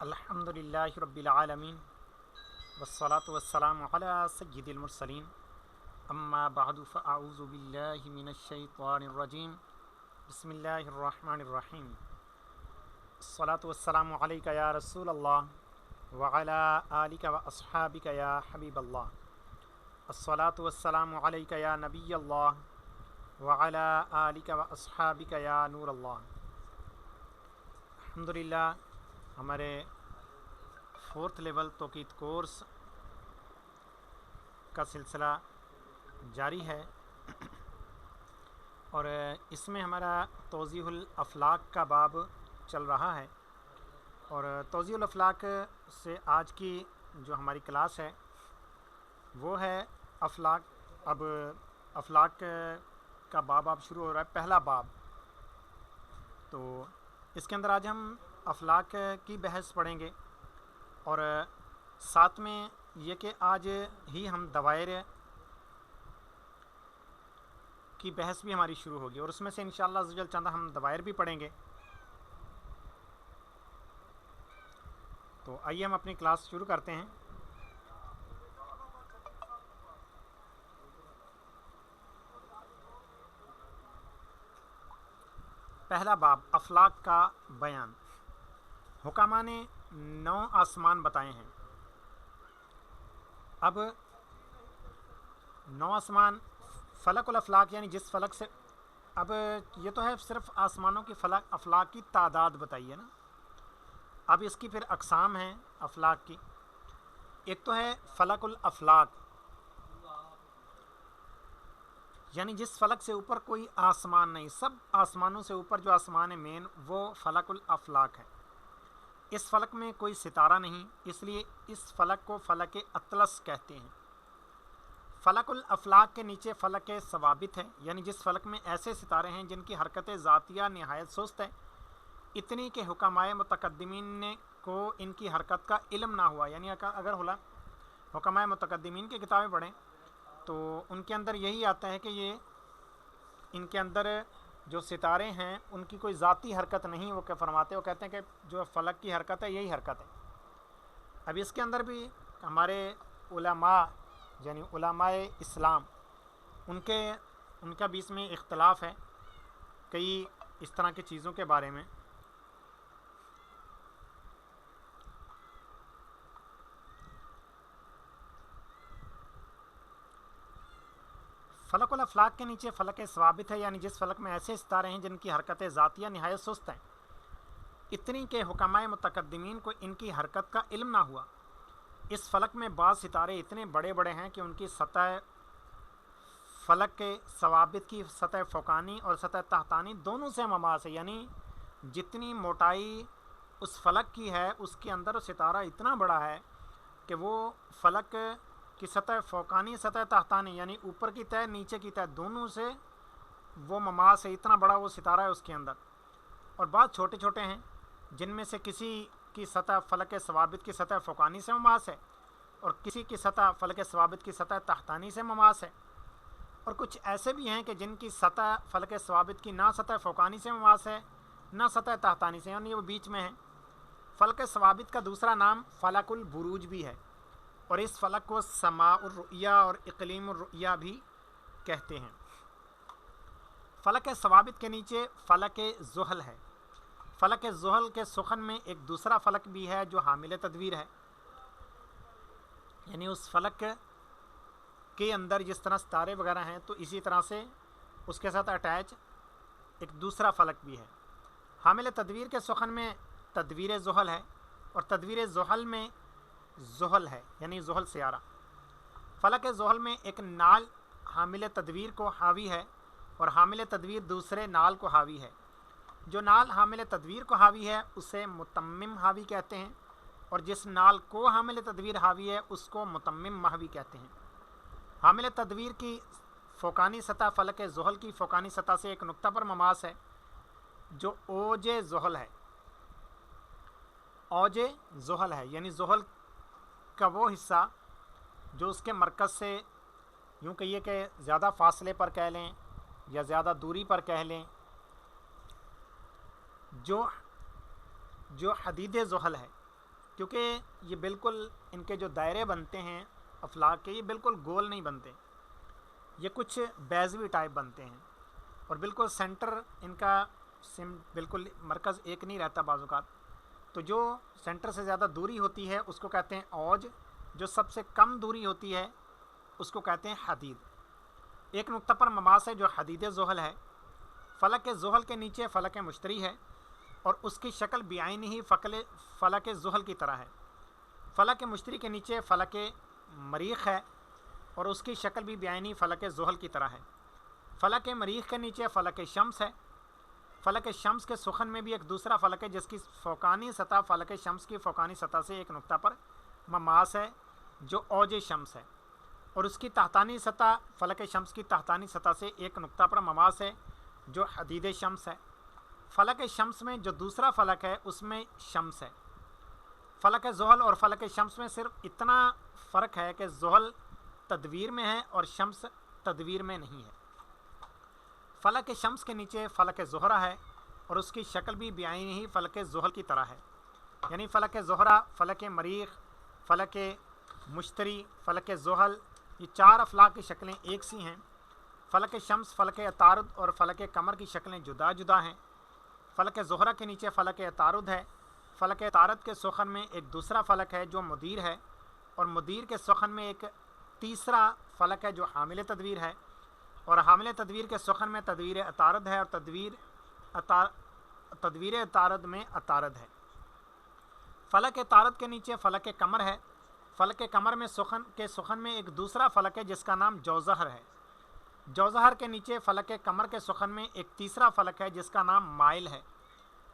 الحمدللہ رب العالمین والصلاة والسلام علی سید المرسلین اما بعد فاعوذ باللہ من الشیطان الرجیم بسم اللہ الرحمن الرحیم الصلاة والسلام علیک یا رسول اللہ وعلی آلک و اصحابک یا حبیب اللہ الصلاة والسلام علیک یا نبی اللہ وعلی آلک و اصحابک یا نور اللہ۔ الحمدللہ ہمارے 4th لیول توقید کورس کا سلسلہ جاری ہے اور اس میں ہمارا توضیح الافلاک کا باب چل رہا ہے، اور توضیح الافلاک سے آج کی جو ہماری کلاس ہے وہ ہے افلاک۔ اب افلاک کا باب شروع ہو رہا ہے، پہلا باب۔ تو اس کے اندر آج ہم افلاک کی بحث پڑھیں گے، اور ساتھ میں یہ کہ آج ہی ہم دوائر کی بحث بھی ہماری شروع ہوگی، اور اس میں سے انشاءاللہ عز و جل چندہ ہم دوائر بھی پڑھیں گے۔ تو آئیے ہم اپنی کلاس شروع کرتے ہیں۔ پہلا باب، افلاک کا بیان۔ حکماء نے 9 آسمان بتائے ہیں۔ اب 9 آسمان، فلک الافلاک یعنی جس فلک سے، اب یہ تو ہے صرف آسمانوں کی افلاک کی تعداد بتائی ہے نا۔ اب اس کی پھر اقسام ہیں افلاک کی۔ ایک تو ہے فلک الافلاک، یعنی جس فلک سے اوپر کوئی آسمان نہیں، سب آسمانوں سے اوپر جو آسمان ہے مین، وہ فلک الافلاک ہے۔ اس فلک میں کوئی ستارہ نہیں، اس لیے اس فلک کو فلک اطلس کہتے ہیں۔ فلک الافلاک کے نیچے فلک ثوابت ہے، یعنی جس فلک میں ایسے ستارے ہیں جن کی حرکت ذاتیہ نہایت سست ہے، اتنی کہ حکماء متقدمین کو ان کی حرکت کا علم نہ ہوا۔ یعنی اگر حکماء متقدمین کی کتابیں پڑھیں تو ان کے اندر یہی آتا ہے کہ یہ ان کے اندر جو ستارے ہیں ان کی کوئی ذاتی حرکت نہیں، وہ کہ فرماتے، وہ کہتے ہیں کہ جو فلک کی حرکت ہے یہی حرکت ہے۔ اب اس کے اندر بھی ہمارے علماء یعنی علماء اسلام ان کا بھی اس میں اختلاف ہے کئی اس طرح کی چیزوں کے بارے میں۔ فلک الافلاک کے نیچے فلک ثوابت ہے، یعنی جس فلک میں ایسے ستارے ہیں جن کی حرکت ذاتیہ نہایت سست ہیں، اتنی کہ حکماء متقدمین کو ان کی حرکت کا علم نہ ہوا۔ اس فلک میں بعض ستارے اتنے بڑے بڑے ہیں کہ ان کی سطح فلک کے ثوابت کی سطح فوقانی اور سطح تحتانی دونوں سے مماس ہے، یعنی جتنی موٹائی اس فلک کی ہے اس کے اندر ستارہ اتنا بڑا ہے کہ وہ فلک کی سطح فوقانی سطح تحتانی یعنی اوپر کی تہہ نیچے کی تہہ دونوں سے وہ مماس ہے، اتنا بڑا وہ ستارہ ہے اس کے اندر۔ اور بعض چھوٹے چھوٹے ہیں جن میں سے کسی کی سطح فلک ثوابت کی سطح فوقانی سے مماس ہے، اور کسی کی سطح فلک ثوابت کی سطح تحتانی سے مماس ہے، اور کچھ ایسے بھی ہیں کہ جن کی سطح فلک ثوابت کی نہ سطح فوقانی سے مماس ہے نہ سطح تحتانی سے، یعنی وہ بیچ میں ہیں۔ فلک ثوابت کا دوسرا نام فلک البروج بھی ہے، اور اس فلک کو سماء الرؤیا اور اقلیم الرؤیا بھی کہتے ہیں۔ فلک ثوابت کے نیچے فلک زحل ہے۔ فلک زحل کے سخن میں ایک دوسرا فلک بھی ہے جو حامل تدویر ہے، یعنی اس فلک کے اندر جس طرح ستارے وغیرہ ہیں تو اسی طرح سے اس کے ساتھ اٹیچ ایک دوسرا فلک بھی ہے۔ حامل تدویر کے سخن میں تدویر زحل ہے، اور تدویر زحل میں زحل ہے، یعنی زحل سیارہ۔ فلک زحل میں ایک نال حامل تدویر کو حاوی ہے، اور حامل تدویر دوسرے نال کو حاوی ہے۔ جو نال حامل تدویر کو حاوی ہے اسے متمم حاوی کہتے ہیں، اور جس نال کو حامل تدویر حاوی ہے اس کو متمم محوی کہتے ہیں۔ حامل تدویر کی فوقانی سطح فلک زحل کی فوقانی سطح سے ایک نقطہ پر مماس ہے جو اوج زحل ہے۔ اوج زحل ہے یعنی زحل کا وہ حصہ جو اس کے مرکز سے یوں کہیے کہ زیادہ فاصلے پر کہہ لیں یا زیادہ دوری پر کہہ لیں، جو حدید زحل ہے کیونکہ یہ بالکل ان کے جو دائرے بنتے ہیں افلاک کے یہ بالکل گول نہیں بنتے، یہ کچھ بیضوی ٹائپ بنتے ہیں، اور بالکل سینٹر ان کا بالکل مرکز ایک نہیں رہتا بعض اوقات، تو جو سینٹر سے زیادہ دوری ہوتی ہے اس کو کہتے ہیں اوج، جو سب سے کم دوری ہوتی ہے اس کو کہتے ہیں حدید۔ ایک نقطہ پر مماس ہے جو حدید زحل ہے، فلک زحل کے نیچے فلک مشتری ہے، اور اس کی شکل بعینہ ہی فلک زحل کی طرح ہے۔ فلک مشتری کے نیچے فلک مریخ ہے، اور اس کی شکل بھی بعینی فلک زحل کی طرح ہے۔ فلک مریخ کے نیچے فلک شمس ہے، فلک شمس کے سخن میں بھی ایک دوسرا فلک ہے جس کی فوقانی سطح فلک شمس کی فوقانی سطح سے ایک نقطہ پر مماس ہے جو اوج شمس ہے، اور اس کی تحتانی سطح فلک شمس کی تحتانی سطح سے ایک نقطہ پر مماس ہے جو حدید شمس ہے۔ فلک شمس میں جو دوسرا فلک ہے اس میں شمس ہے۔ فلک زحل اور فلک شمس میں صرف اتنا فرق ہے کہ زحل تدویر میں ہے اور شمس تدویر میں نہیں ہے۔ فلک شمس کے نیچے فلک زہرہ ہے، اور اس کی شکل بھی بعینہ ہی فلک زحل کی طرح ہے، یعنی فلک زہرہ، فلک مریخ، فلک مشتری، فلک زحل، یہ چار افلاک کی شکلیں ایک سی ہیں۔ فلک شمس، فلک عطارد اور فلک قمر کی شکلیں جدا جدا ہیں۔ فلک زہرہ کے نیچے فلک عطارد ہے، فلک عطارد کے سخن میں ایک دوسرا فلک ہے جو مدیر ہے، اور مدیر کے سخن میں ایک تیسرا فلک ہے جو حامل تدویر ہے، اور حامل تدویر کے سخن میں تدویر عطارد ہے، اور تدویر عطارد میں عطارد ہے۔ فلک عطارد کے نیچے فلک قمر ہے، فلک قمر میں سخن میں ایک دوسرا فلک ہے جس کا نام جوزہر ہے۔ جوزہر کے نیچے فلک قمر کے سخن میں ایک تیسرا فلک ہے جس کا نام مائل ہے،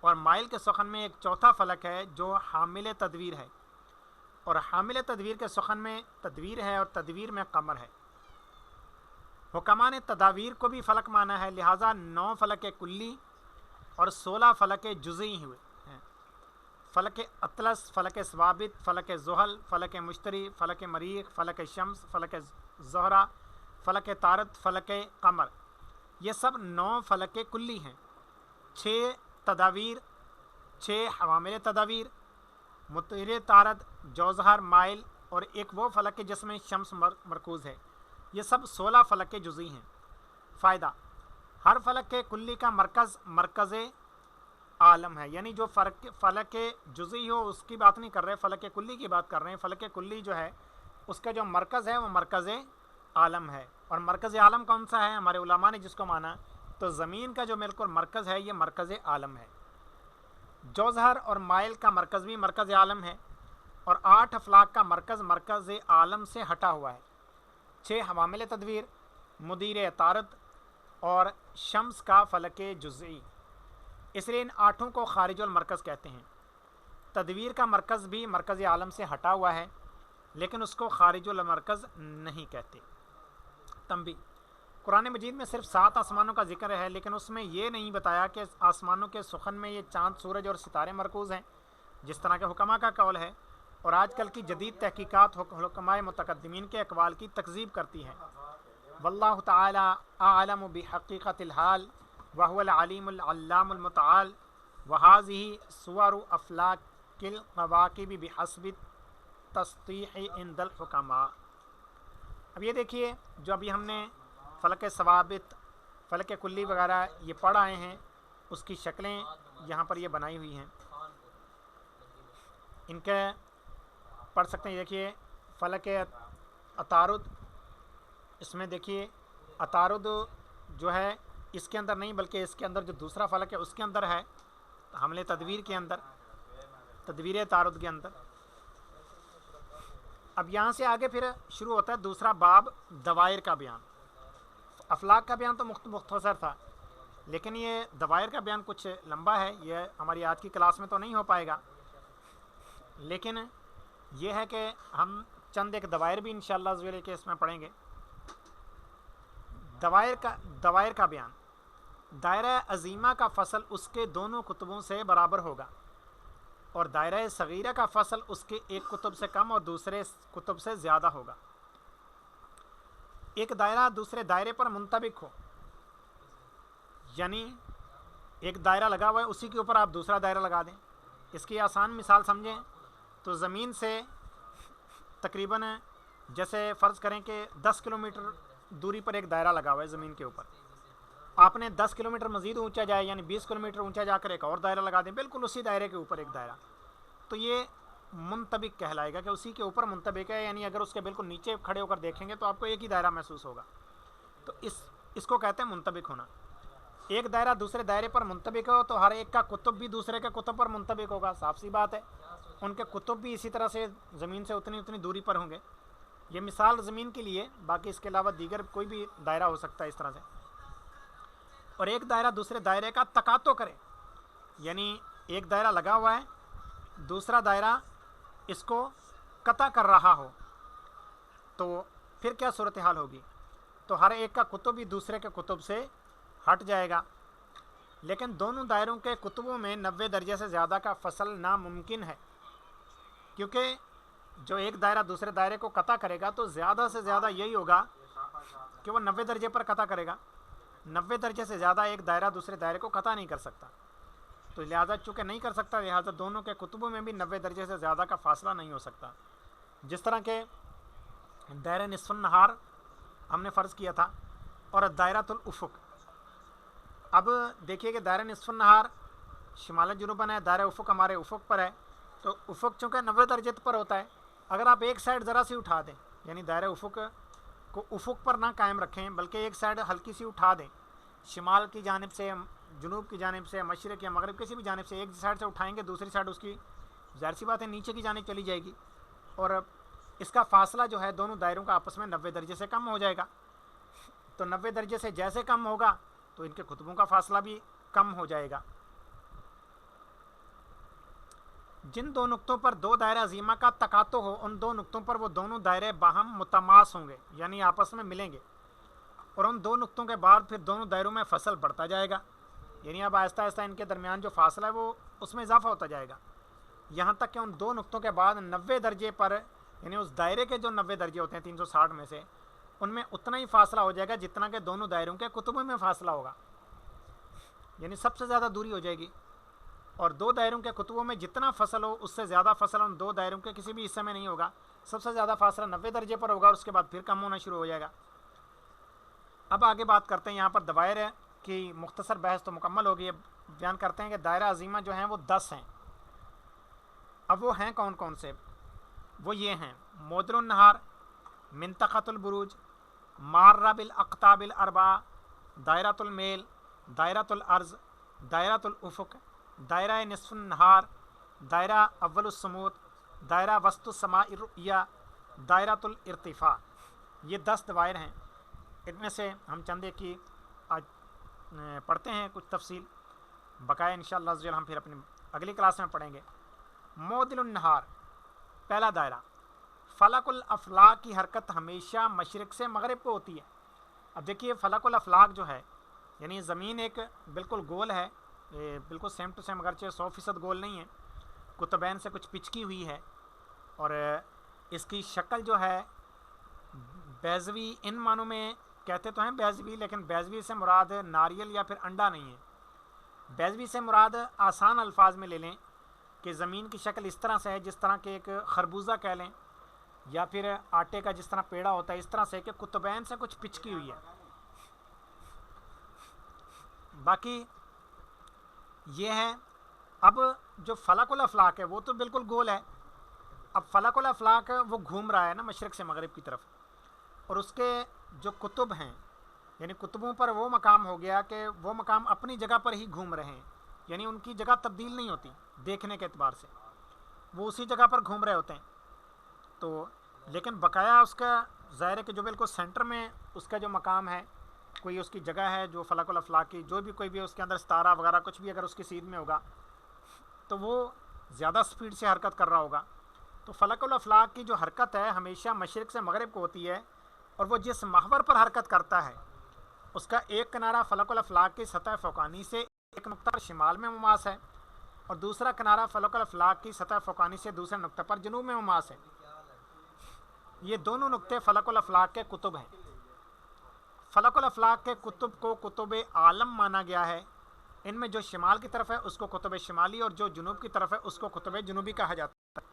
اور مائل کے سخن میں ایک چوتھا فلک ہے جو حامل تدویر ہے، اور حامل تدویر کے سخن میں تدویر ہے اور تدویر میں قمر ہے۔ حکماء نے تداویر کو بھی فلک مانا ہے، لہٰذا 9 فلک کلی اور 16 فلک جزئی ہوئے ہیں۔ فلک اطلس، فلک ثوابت، فلک زحل، فلک مشتری، فلک مریخ، فلک شمس، فلک زہرہ، فلک عطارد، فلک قمر، یہ سب 9 فلک کلی ہیں۔ 6 تداویر، 6 حوامل تداویر، مدیر عطارد، جوزہر، مائل، اور ایک وہ فلک جس میں شمس مرکوز ہے، یہ سب 16 فلک جزئی ہیں۔ فائدہ: ہر فلک کلی کا مرکز عالم ہے، یعنی جو فلک جزئی ہو اس کی بات نہیں کر رہے، فلک کلی کی بات کر رہے ہیں۔ فلک کلی جو ہے اس کا جو مرکز ہے وہ مرکز عالم ہے، اور مرکز عالم کون سا ہے؟ ہمارے علماء نے جس کو مانا تو زمین کا جو بالکل مرکز ہے یہ مرکز عالم ہے۔ جوزہر اور مائل کا مرکز بھی مرکز عالم ہے، اور 8 افلاک کا مرکز عالم سے ہٹا ہوا ہے۔ 6 حوامل تدویر، مدیر عطارد اور شمس کا فلک جزئی، اس لیے ان 8 کو خارج المرکز کہتے ہیں۔ تدویر کا مرکز بھی مرکز عالم سے ہٹا ہوا ہے، لیکن اس کو خارج المرکز نہیں کہتے۔ تنبیہ: قرآن مجید میں صرف 7 آسمانوں کا ذکر ہے، لیکن اس میں یہ نہیں بتایا کہ آسمانوں کے سخن میں یہ چاند، سورج اور ستارے مرکوز ہیں، جس طرح کے حکماء کا قول ہے، اور آج کل کی جدید تحقیقات حکماء متقدمین کے اقوال کی تکذیب کرتی ہیں۔ واللہ تعالی اعلم بحقیقت الحال وهو العلیم العلام المتعال، وهذه صور افلاک الکواکب بحسب تسطیح عند الحکماء۔ اب یہ دیکھیے، جو ابھی ہم نے فلک ثوابت، فلک کلی وغیرہ یہ پڑھ آئے ہیں، اس کی شکلیں یہاں پر یہ بنائی ہوئی ہیں، ان کے پڑھ سکتے ہیں۔ دیکھیے فلک عطارد، اس میں دیکھیے عطارد جو ہے اس کے اندر نہیں بلکہ اس کے اندر جو دوسرا فلک ہے اس کے اندر ہے، حمل تدویر کے اندر، تدویر عطارد کے اندر۔ اب یہاں سے آگے پھر شروع ہوتا ہے دوسرا باب، دوائر کا بیان۔ افلاک کا بیان تو مختصر تھا، لیکن یہ دوائر کا بیان کچھ لمبا ہے، یہ ہماری آج کی کلاس میں تو نہیں ہو پائے گا، لیکن یہ ہے کہ ہم چند ایک دوائر بھی انشاءاللہ عزوجل کے اس میں پڑھیں گے۔ دوائر کا بیان: دائرہ عظیمہ کا فصل اس کے دونوں قطبوں سے برابر ہوگا، اور دائرہ صغیرہ کا فصل اس کے ایک قطب سے کم اور دوسرے قطب سے زیادہ ہوگا۔ ایک دائرہ دوسرے دائرے پر منطبق ہو، یعنی ایک دائرہ لگا ہوا ہے اسی کے اوپر آپ دوسرا دائرہ لگا دیں۔ اس کی آسان مثال سمجھیں تو زمین سے تقریباً جیسے فرض کریں کہ 10 کلومیٹر دوری پر ایک دائرہ لگا ہوا ہے زمین کے اوپر، آپ نے 10 کلومیٹر مزید اونچا جائے یعنی 20 کلومیٹر اونچا جا کر ایک اور دائرہ لگا دیں، بالکل اسی دائرے کے اوپر ایک دائرہ، تو یہ منطبق کہلائے گا کہ اسی کے اوپر منطبق ہے، یعنی اگر اس کے بالکل نیچے کھڑے ہو کر دیکھیں گے تو آپ کو ایک ہی دائرہ محسوس ہوگا، تو اس کو کہتے ہیں منطبق ہونا۔ ایک دائرہ دوسرے دائرے پر منطبق ہو تو ہر ایک کا قطب بھی دوسرے کے قطب پر منطبق ہوگا، صاف سی بات ہے، ان کے قطب بھی اسی طرح سے زمین سے اتنی دوری پر ہوں گے۔ یہ مثال زمین کے لیے، باقی اس کے علاوہ دیگر کوئی بھی دائرہ ہو سکتا ہے اس طرح سے۔ اور ایک دائرہ دوسرے دائرے کا تقاطع کرے، یعنی ایک دائرہ لگا ہوا ہے، دوسرا دائرہ اس کو قطع کر رہا ہو، تو پھر کیا صورتحال ہوگی؟ تو ہر ایک کا قطب بھی دوسرے کے قطب سے ہٹ جائے گا، لیکن دونوں دائروں کے قطبوں میں 90 درجے سے زیادہ کا فصل ناممکن ہے، کیونکہ جو ایک دائرہ دوسرے دائرے کو قطع کرے گا تو زیادہ سے زیادہ یہی ہوگا کہ وہ 90 درجے پر قطع کرے گا، 90 درجے سے زیادہ ایک دائرہ دوسرے دائرے کو قطع نہیں کر سکتا، تو لہٰذا چونکہ نہیں کر سکتا لہٰذا دونوں کے قطبوں میں بھی 90 درجے سے زیادہ کا فاصلہ نہیں ہو سکتا۔ جس طرح کہ دائرہ نصف النہار ہم نے فرض کیا تھا اور دائرۃ الافق، اب دیکھیے کہ دائرہ نصف النہار شمال جنوباً ہے، دائرہ افق ہمارے افق پر ہے، تو افق چونکہ 90 درجے پر ہوتا ہے، اگر آپ ایک سائڈ ذرا سی اٹھا دیں، یعنی دائرہ افق کو افق پر نہ قائم رکھیں بلکہ ایک سائڈ ہلکی سی اٹھا دیں، شمال کی جانب سے، جنوب کی جانب سے، مشرق یا مغرب کسی بھی جانب سے ایک سائڈ سے اٹھائیں گے، دوسری سائڈ اس کی ظاہر سی بات ہے نیچے کی جانب چلی جائے گی، اور اس کا فاصلہ جو ہے دونوں دائروں کا آپس میں 90 درجے سے کم ہو جائے گا، تو 90 درجے سے جیسے کم ہوگا تو ان کے قطبوں کا فاصلہ بھی کم ہو جائے گا۔ جن دو نقطوں پر دو دائرہ عظیمہ کا تقاطع ہو، ان دو نقطوں پر وہ دونوں دائرے باہم متماس ہوں گے، یعنی آپس میں ملیں گے، اور ان دو نقطوں کے بعد پھر دونوں دائروں میں فصل بڑھتا جائے گا، یعنی اب آہستہ آہستہ ان کے درمیان جو فاصلہ ہے وہ اس میں اضافہ ہوتا جائے گا، یہاں تک کہ ان دو نقطوں کے بعد 90 درجے پر، یعنی اس دائرے کے جو 90 درجے ہوتے ہیں 360 میں سے، ان میں اتنا ہی فاصلہ ہو جائے گا جتنا کہ دونوں دائروں کے قطبوں میں فاصلہ ہوگا، یعنی سب سے زیادہ دوری ہو جائے گی، اور دو دائروں کے قطبوں میں جتنا فصل ہو اس سے زیادہ فصل ان دو دائروں کے کسی بھی حصے میں نہیں ہوگا، سب سے زیادہ فاصلہ 90 درجے پر ہوگا اور اس کے بعد پھر کم ہونا شروع ہو جائے گا۔ اب آگے بات کرتے ہیں، یہاں پر دوائر کی مختصر بحث تو مکمل ہوگی، اب بیان کرتے ہیں کہ دائرہ عظیمہ جو ہیں وہ 10 ہیں۔ اب وہ ہیں کون کون سے؟ وہ یہ ہیں: مودر النہار، منطقۃ البروج، مارہ بالاقطاب الاربعہ، دائرۃ المیل، دائرۃ الارض، دائرۃ الافق، دائرہ نصف النہار، دائرہ اول السمود، دائرہ وسط السماء الرؤیہ، دائرۃ الارتفاع۔ یہ 10 دوائر ہیں، ان میں سے ہم چند ایک کی آج پڑھتے ہیں کچھ تفصیل، بقایا انشاءاللہ عز و جل ہم پھر اپنی اگلی کلاس میں پڑھیں گے۔ معدل النہار، پہلا دائرہ، فلک الافلاک کی حرکت ہمیشہ مشرق سے مغرب کو ہوتی ہے۔ اب دیکھیے فلک الافلاک جو ہے، یعنی زمین ایک بالکل گول ہے، بالکل سیم ٹو سیم، اگرچہ 100% گول نہیں ہے، قطبین سے کچھ پچکی ہوئی ہے، اور اس کی شکل جو ہے بیضوی، ان معنوں میں کہتے تو ہیں بیضوی، لیکن بیضوی سے مراد ناریل یا پھر انڈا نہیں ہے، بیضوی سے مراد آسان الفاظ میں لے لیں کہ زمین کی شکل اس طرح سے ہے جس طرح کہ ایک خربوزہ کہہ لیں، یا پھر آٹے کا جس طرح پیڑا ہوتا ہے، اس طرح سے کہ قطبین سے کچھ پچکی ہوئی ہے۔ باقی یہ ہے، اب جو فلک الافلاک ہے وہ تو بالکل گول ہے، اب فلک الافلاک وہ گھوم رہا ہے نا مشرق سے مغرب کی طرف، اور اس کے جو قطب ہیں، یعنی قطبوں پر وہ مقام ہو گیا کہ وہ مقام اپنی جگہ پر ہی گھوم رہے ہیں، یعنی ان کی جگہ تبدیل نہیں ہوتی دیکھنے کے اعتبار سے، وہ اسی جگہ پر گھوم رہے ہوتے ہیں، تو لیکن بقایا اس کا ظاہر ہے کہ جو بالکل سینٹر میں اس کا جو مقام ہے، کوئی اس کی جگہ ہے جو فلک الافلاک کی، جو بھی کوئی بھی اس کے اندر ستارہ وغیرہ کچھ بھی اگر اس کی سیدھ میں ہوگا تو وہ زیادہ سپیڈ سے حرکت کر رہا ہوگا، تو فلک الافلاک کی جو حرکت ہے ہمیشہ مشرق سے مغرب کو ہوتی ہے، اور وہ جس محور پر حرکت کرتا ہے اس کا ایک کنارہ فلک الافلاک کی سطح فوقانی سے ایک نقطہ پر شمال میں مماس ہے، اور دوسرا کنارہ فلک الافلاک کی سطح فوقانی سے دوسرے نقطہ پر جنوب میں مماس ہے۔ یہ دونوں نقطے فلک الافلاک کے قطب ہیں۔ فلک الافلاک کے قطب کو قطب عالم مانا گیا ہے، ان میں جو شمال کی طرف ہے اس کو قطب شمالی، اور جو جنوب کی طرف ہے اس کو قطب جنوبی کہا جاتا ہے۔